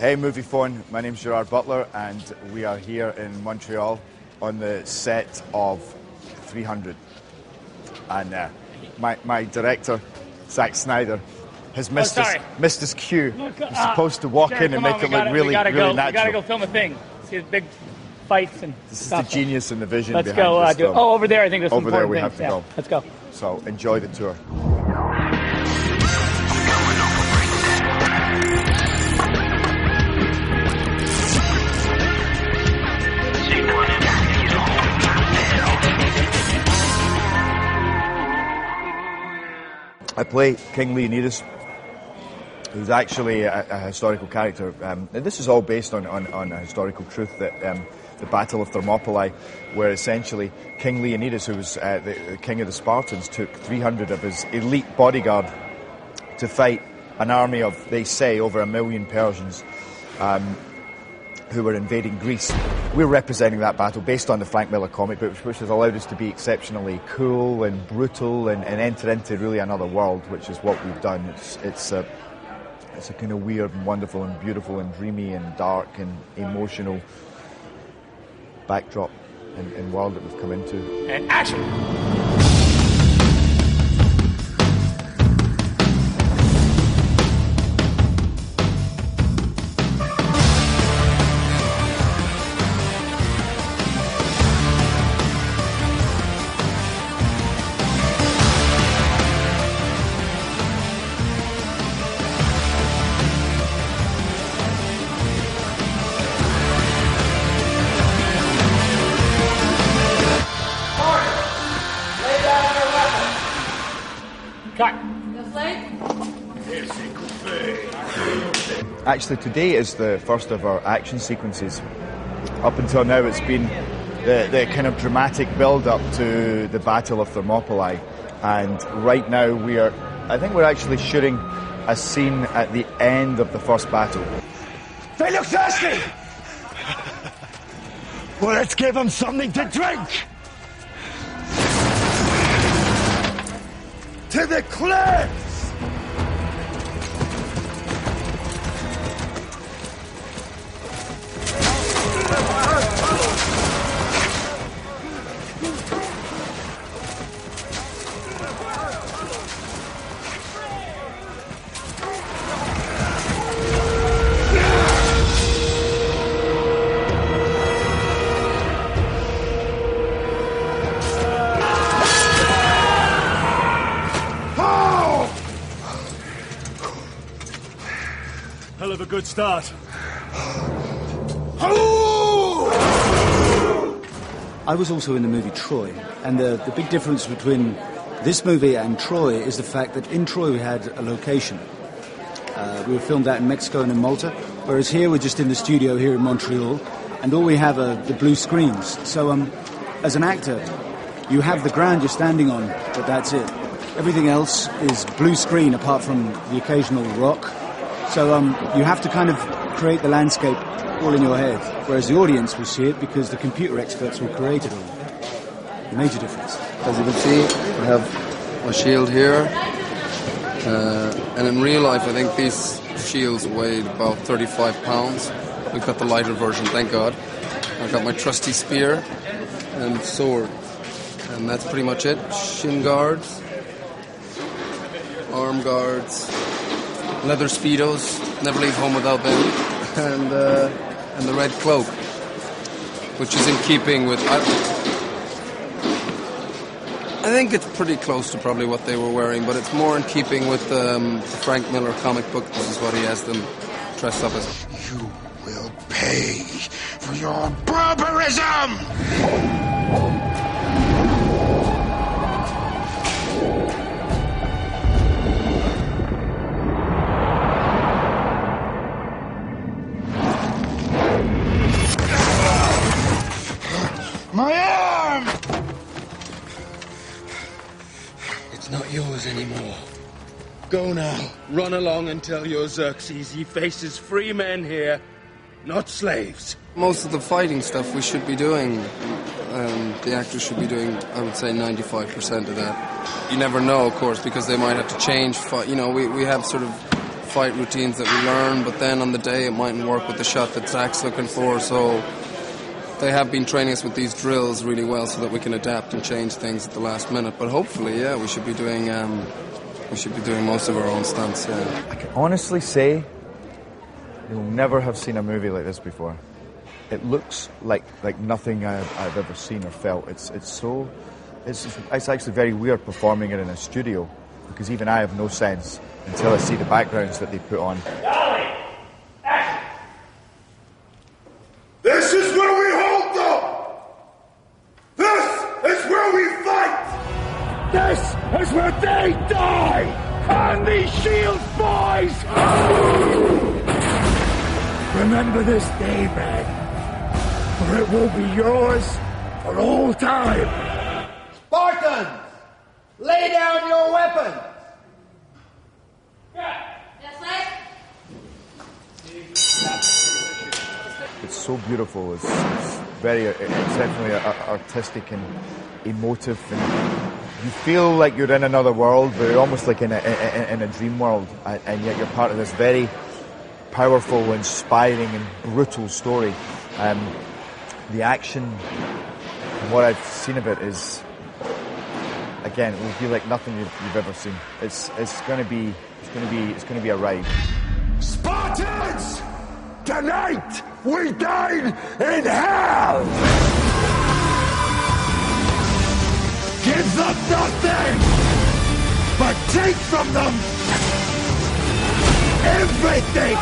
Hey Movie Phone, my name's Gerard Butler and we are here in Montreal on the set of 300. And my director, Zack Snyder, has missed his cue. He's supposed to walk in and make it look really natural. We gotta go film a thing. See the big fights and This stuff. is the genius and the vision Let's behind go this do it. film. Oh, over there I think there's some Over there important we things. have to go. Let's go. So enjoy the tour. I play King Leonidas, who's actually a historical character. This is all based on a historical truth that the Battle of Thermopylae, where essentially King Leonidas, who was the king of the Spartans, took 300 of his elite bodyguard to fight an army of, they say, over 1 million Persians who were invading Greece. We're representing that battle based on the Frank Miller comic book, which has allowed us to be exceptionally cool and brutal and enter into really another world, which is what we've done. It's a kind of weird and wonderful and beautiful and dreamy and dark and emotional backdrop and world that we've come into. And action! Actually, today is the first of our action sequences. Up until now, it's been the kind of dramatic build-up to the Battle of Thermopylae, and right now I think we're actually shooting a scene at the end of the first battle. They look thirsty! Well, let's give them something to drink! To the cliffs! Hell of a good start. I was also in the movie Troy, and the big difference between this movie and Troy is the fact that in Troy we had a location. We were filmed out in Mexico and in Malta, whereas here we're just in the studio here in Montreal, and all we have are the blue screens. So as an actor, you have the ground you're standing on, but that's it. Everything else is blue screen apart from the occasional rock. So you have to kind of create the landscape all in your head, whereas the audience will see it because the computer experts will create it all. The major difference. As you can see, I have my shield here, and in real life I think these shields weighed about 35 pounds. We've got the lighter version, thank God. I've got my trusty spear and sword, and that's pretty much it. Shin guards, arm guards, leather speedos, never leave home without them, and the red cloak, which is in keeping with... I think it's pretty close to probably what they were wearing, but it's more in keeping with the Frank Miller comic book. This is what he has them dressed up as. You will pay for your barbarism! My arm! It's not yours anymore. Go now. Run along and tell your Xerxes he faces free men here, not slaves. Most of the fighting stuff we should be doing, the actors should be doing, I would say 95% of that. You never know, of course, because they might have to change. You know, we have sort of fight routines that we learn, but then on the day it mightn't work with the shot that Zach's looking for, so they have been training us with these drills really well so that we can adapt and change things at the last minute. But hopefully, yeah, we should be doing most of our own stunts. Yeah. I can honestly say you'll never have seen a movie like this before. It looks like nothing I've ever seen or felt. It's actually very weird performing it in a studio, because even I have no sense until I see the backgrounds that they put on. This is where we hold them! This is where we fight! This is where they die! On these shields, boys! Remember this day, man, for it will be yours for all time. Spartans, lay down your weapons! It's so beautiful. It's very exceptionally artistic and emotive, and you feel like you're in another world, but you're almost like in a dream world, and yet you're part of this very powerful, inspiring, and brutal story. The action, what I've seen of it, is, again, it will be like nothing you've ever seen. It's going to be a ride. Spartans! Tonight, we dine in hell! Give them nothing, but take from them everything!